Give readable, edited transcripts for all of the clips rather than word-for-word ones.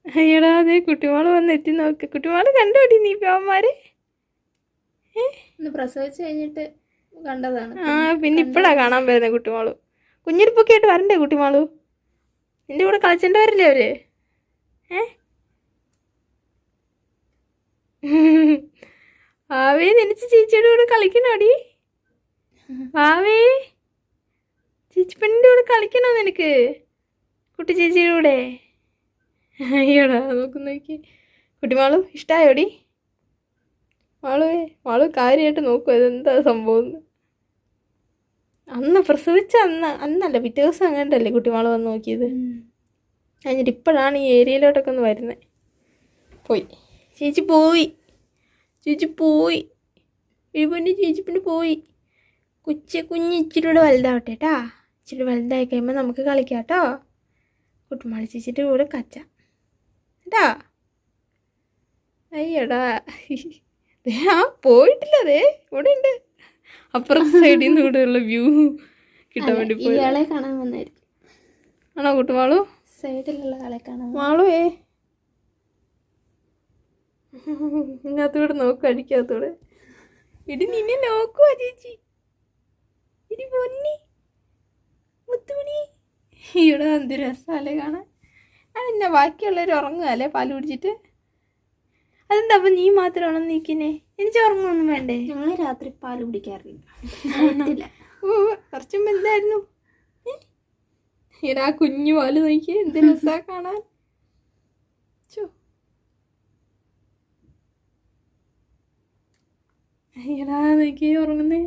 അയ്യടാ അതെ കുട്ടിമാള് വന്ന് എത്തി നോക്ക്. കുട്ടിമാള് കണ്ടോടി നീ പാവന്മാരെ? പ്രസവിച്ച് കഴിഞ്ഞിട്ട് കണ്ടതാണ്. പിന്നെ ഇപ്പഴാ കാണാൻ വരുന്നേ കുട്ടിമാളു. കുഞ്ഞിരിപ്പൊക്കെ ആയിട്ട് വരണ്ടേ കുട്ടിമാളു? നിന്റെ കൂടെ കളിച്ചേണ്ട വരില്ലേ അവര്? വാവേ നിനച്ച് ചേച്ചിയുടെ കൂടെ കളിക്കണോടി? വാവേ ചേച്ചി പെണ്ണിൻ്റെ കൂടെ കളിക്കണോ നിനക്ക്? കുട്ടി ചേച്ചിയുടെ കൂടെ? അയ്യോടാ നോക്കി. കുട്ടിമാളു ഇഷ്ടായോടി? മാളു കാര്യമായിട്ട് നോക്കുക ഇതെന്താ സംഭവം. അന്ന് പ്രസവിച്ച അന്നല്ല പിറ്റേ ദിവസം അങ്ങോട്ടല്ലേ കുട്ടിമാള് വന്ന് നോക്കിയത്. കഴിഞ്ഞിട്ട് ഇപ്പോഴാണ് ഈ ഏരിയയിലോട്ടൊക്കെ ഒന്ന് വരുന്നത്. പോയി ചേച്ചി പോയി. ചേച്ചി പിന്നെ പോയി. കുഞ്ഞ് ഇച്ചിരി കൂടെ വലുതാവട്ടെ കേട്ടാ. ഇച്ചിരി വലുതായി കഴിയുമ്പോൾ നമുക്ക് കളിക്കാം കേട്ടോ. കുട്ടിമാളി ചേച്ചിയുടെ കൂടെ കച്ചാം കേട്ടാ. അയ്യടാ പോയിട്ടില്ല. അതെ ഇവിടെ ഉണ്ട്. അപ്പുറത്തെ സൈഡിൽ നിന്ന് കൂടെയുള്ള വ്യൂ കിട്ടാൻ വേണ്ടി പോയി. ഇയാളെ കാണാൻ വന്നായിരിക്കും. ആണോ കുട്ടുമാളു? സൈഡിലുള്ള ആളെ കാണാൻ. മാളുവേ ഇതിനകത്തൂടെ നോക്കും. അടിക്കകത്തൂടെ ഇടി നിന്നെ നോക്കുവാ ചേച്ചി. ഇടി പൊന്നി മുത്തുമണി. ഇവിടെ എന്ത് രസമല്ലേ കാണാൻ. അതെന്നാ ബാക്കിയുള്ളവർ ഉറങ്ങുകയല്ലേ പാല് കുടിച്ചിട്ട്? അതെന്താ അപ്പം നീ മാത്രമാണോ നീക്കുന്നേ? എനിക്ക് ഉറങ്ങുമൊന്നും വേണ്ടേ? ഞങ്ങൾ രാത്രി പാല് കുടിക്കാറില്ല. കുറച്ച് മുമ്പ് എന്തായിരുന്നു? ആ കുഞ്ഞു പാല് നോക്കി എന്ത് രസാ കാണാൻ. അയ്യടാ നോക്കി ഉറങ്ങുന്നേ.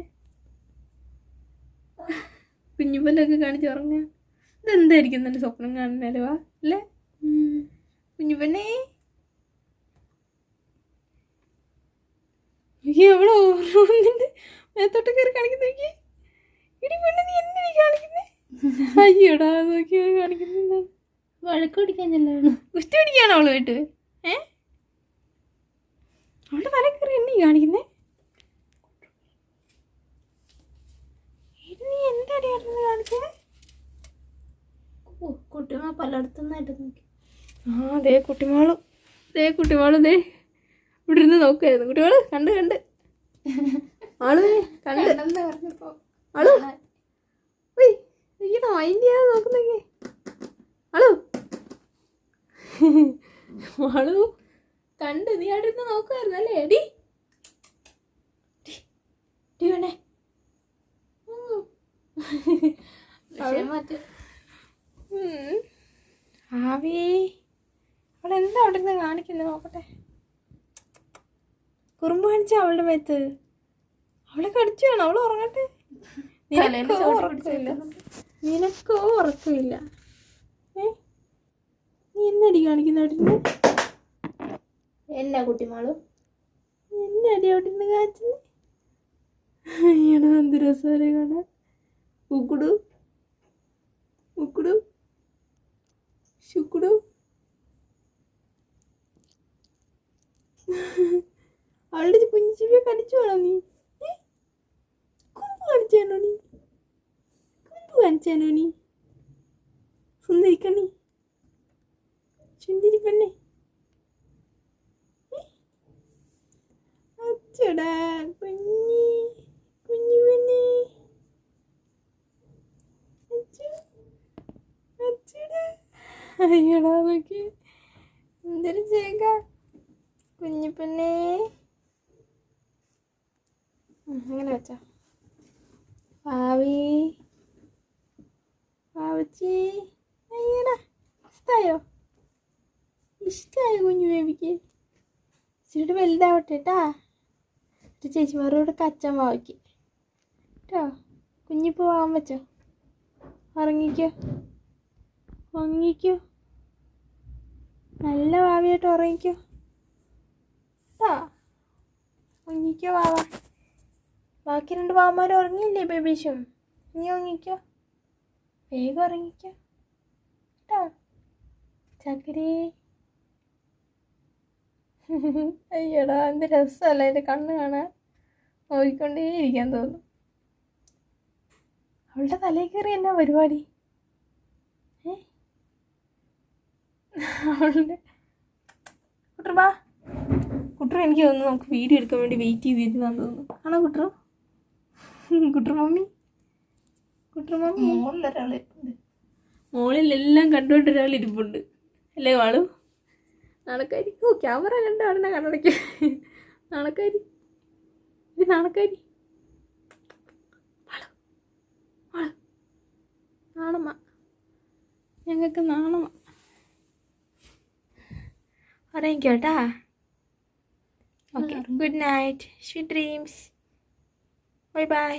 കുഞ്ഞുപല്ലൊക്കെ കാണിച്ച് ഉറങ്ങുക. ഇതെന്തായിരിക്കും നല്ല സ്വപ്നം കാണുന്നല്ലേ? വാ അല്ലേ കുഞ്ഞുപെണ്ണേ. എവിടെ ഓർമ്മ മേത്തോട്ട് കയറി കാണിക്കുന്ന നോക്കി. ഇടി പെണ്ണ് നീ എന്നെ കാണിക്കുന്നേ? അയ്യോടാ നോക്കി കാണിക്കുന്ന. വഴക്ക് പിടിക്കാൻ ചെല്ലാണ്. കുസ്തി പിടിക്കാണോ അവളുമായിട്ട്? അവളുടെ തല കയറി എന്നെ കാണിക്കുന്നേ? നീ എന്താടി കാണിച്ചേ? കുട്ടിമാ പലയിടത്തുനിന്നായിട്ട് നോക്കി. ദേ കുട്ടിമാളു ദേ ഇവിടെ ഇരുന്ന് നോക്കായിരുന്നു. കുട്ടികള് കണ്ട് ആള് കണ്ട് പറഞ്ഞപ്പോ ആളു ഈടോ മൈൻഡ് ചെയ്യാതെ നോക്കുന്നേ. ആളു കണ്ട് നീ അവിടെ ഇരുന്ന് നോക്കുമായിരുന്നു അല്ലേ? എടി വേണേ ആവേ അവളെന്താ അവിടെ നിന്ന് കാണിക്കുന്നത് നോക്കട്ടെ. കുറുമ്പ് കാണിച്ചാ അവളുടെ മേത്ത്. അവളെ കടിച്ചു വേണം. അവൾ ഉറങ്ങട്ടെ. നിനക്കോ ഉറക്കമില്ല. നീ എന്നടി കാണിക്കുന്ന അവിടെ നിന്ന്? എന്നാ കുട്ടിമാളു എന്നടി അവിടെ നിന്ന് കാണിച്ചത്? അയ്യടാ എന്ത് രസമല്ലേ കാണാൻ. ഉക്കുടു ശുക്കുടു. അവളുടെ കുഞ്ഞിച്ചിപ്പിയെ കടിച്ചു വേണോ നീ? കുമ്പ് കാണിച്ചാനോ നീ? സുന്ദരിക്കണ്ണി ചുന്തിരി പെണ്ണെ. അച്ചടാ കുഞ്ഞു പെണ്ണെ. അയ്യടാ നോക്കി എന്തൊരു ചേക്ക കുഞ്ഞു പെണ്ണേ. അങ്ങനെ വെച്ചോ. പാവച്ചി അയ്യടാ ഇഷ്ടായോ കുഞ്ഞു ബേബിക്ക്? ഇച്ചിരി വലുതാവട്ടെ കേട്ടാ. ചേച്ചിമാരോട് കച്ചാൻ വാവയ്ക്ക് കേട്ടോ. കുഞ്ഞിപ്പോ വാവാൻ വെച്ചോ. ഉറങ്ങിക്കോ നല്ല വാവിയായിട്ട് ഉറങ്ങിക്കോ കേട്ടാ. ഉറങ്ങിക്കോ വാവ. ബാക്കി 2 വാവന്മാർ ഉറങ്ങിയില്ലേ ബേബീഷും? നീ ഉറങ്ങിക്കോ, വേഗം ഉറങ്ങിക്കോ കേട്ടോ ചക്കരേ. അയ്യടാ എന്ത് രസമല്ല എൻ്റെ കണ്ണ് കാണാൻ. നോക്കിക്കൊണ്ടേയിരിക്കാൻ തോന്നും. അവളുടെ തലയിൽ കയറി എന്നാ പരിപാടി? അവളുടെ കുട്ടറുവാ കുട്ടറു എനിക്ക് തോന്നുന്നു നമുക്ക് വീഡിയോ എടുക്കാൻ വേണ്ടി വെയിറ്റ് ചെയ്തിരുന്നാന്ന് തോന്നുന്നു. ആണോ കുട്ടറു? കുട്ടറു മമ്മി മുകളിലൊരാളുണ്ട്. മോളിലെല്ലാം കണ്ടുകൊണ്ട് ഒരാൾ ഇരിപ്പുണ്ട് അല്ലേ വാളു? നാണക്കാരി. ഓ ക്യാമറ കണ്ടാണ് കണ്ണടയ്ക്ക്. നാണക്കാരി, ഇത് നാണക്കാരി. വാളു വാളു നാണമ്മ, ഞങ്ങൾക്ക് നാണമ്മ. ഉറങ്ങിക്കോട്ടാ. Okay, good night, sweet dreams, bye by.